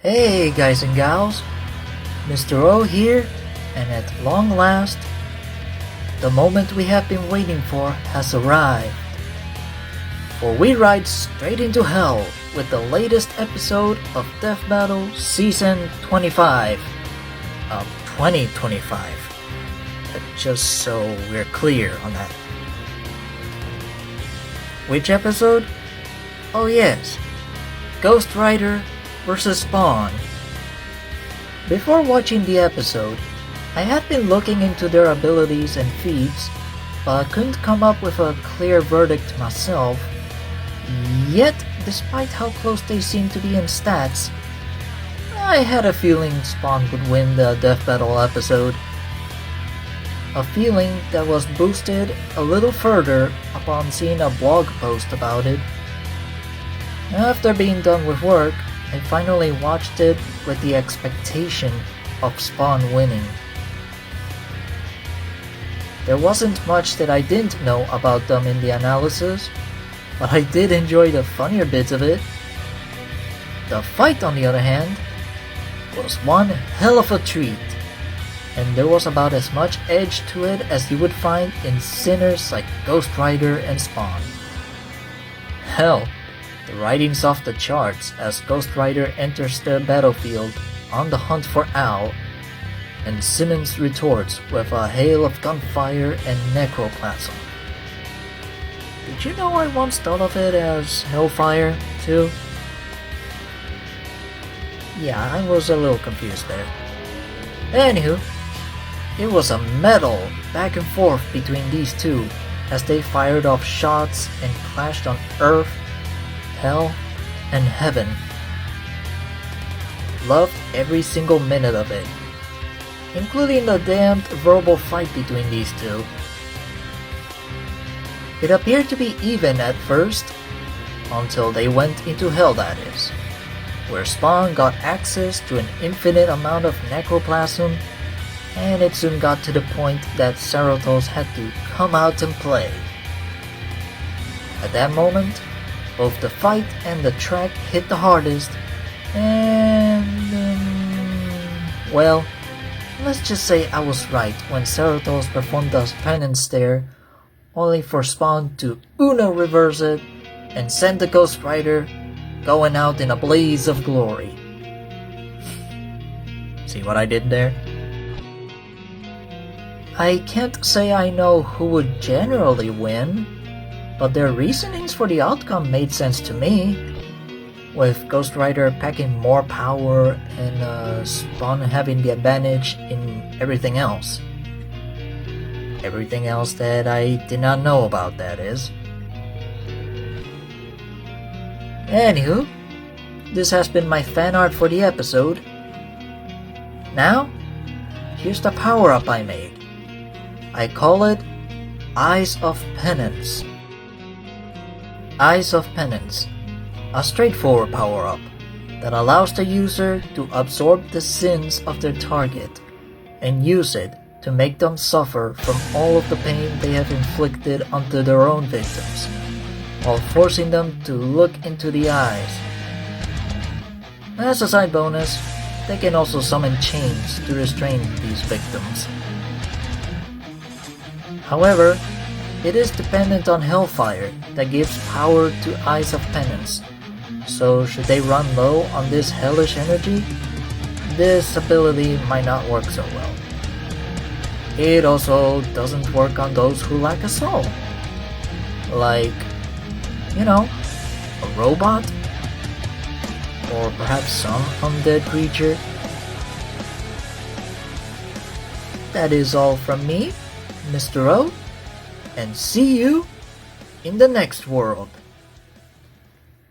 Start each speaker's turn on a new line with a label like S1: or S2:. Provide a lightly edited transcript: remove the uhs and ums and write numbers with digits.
S1: Hey guys and gals, Mr. O here, and at long last, the moment we have been waiting for has arrived. For we ride straight into hell with the latest episode of Death Battle Season 25 of 2025. Just so we're clear on that. Which episode? Oh yes, Ghost Rider vs. Spawn. Before watching the episode, I had been looking into their abilities and feats, but I couldn't come up with a clear verdict myself. Yet, despite how close they seem to be in stats, I had a feeling Spawn would win the Death Battle episode. A feeling that was boosted a little further upon seeing a blog post about it. After being done with work, I finally watched it with the expectation of Spawn winning. There wasn't much that I didn't know about them in the analysis, but I did enjoy the funnier bits of it. The fight, on the other hand, was one hell of a treat, and there was about as much edge to it as you would find in sinners like Ghost Rider and Spawn. Hell, the writing's off the charts as Ghost Rider enters the battlefield on the hunt for Al, and Simmons retorts with a hail of gunfire and necroplasm. Did you know I once thought of it as Hellfire, too? Yeah, I was a little confused there. Anywho, it was a metal back and forth between these two as they fired off shots and clashed on Earth, Hell, and Heaven. Loved every single minute of it, including the damned verbal fight between these two. It appeared to be even at first, until they went into Hell, that is, where Spawn got access to an infinite amount of necroplasm, and it soon got to the point that Ceratops had to come out and play. At that moment, both the fight and the track hit the hardest, and well, let's just say I was right when Ceratops performed the penance stare, only for Spawn to Uno reverse it and send the Ghost Rider going out in a blaze of glory. See what I did there? I can't say I know who would generally win, but their reasonings for the outcome made sense to me, with Ghost Rider packing more power and Spawn having the advantage in everything else. Everything else that I did not know about, that is. Anywho, this has been my fan art for the episode. Now, here's the power-up I made. I call it Eyes of Penance. Eyes of Penance, a straightforward power-up that allows the user to absorb the sins of their target and use it to make them suffer from all of the pain they have inflicted onto their own victims, while forcing them to look into the eyes. As a side bonus, they can also summon chains to restrain these victims. However, it is dependent on Hellfire that gives power to Eyes of Penance, so should they run low on this hellish energy, this ability might not work so well. It also doesn't work on those who lack a soul. Like, a robot? Or perhaps some undead creature? That is all from me, Mr. O, and see you in the next world.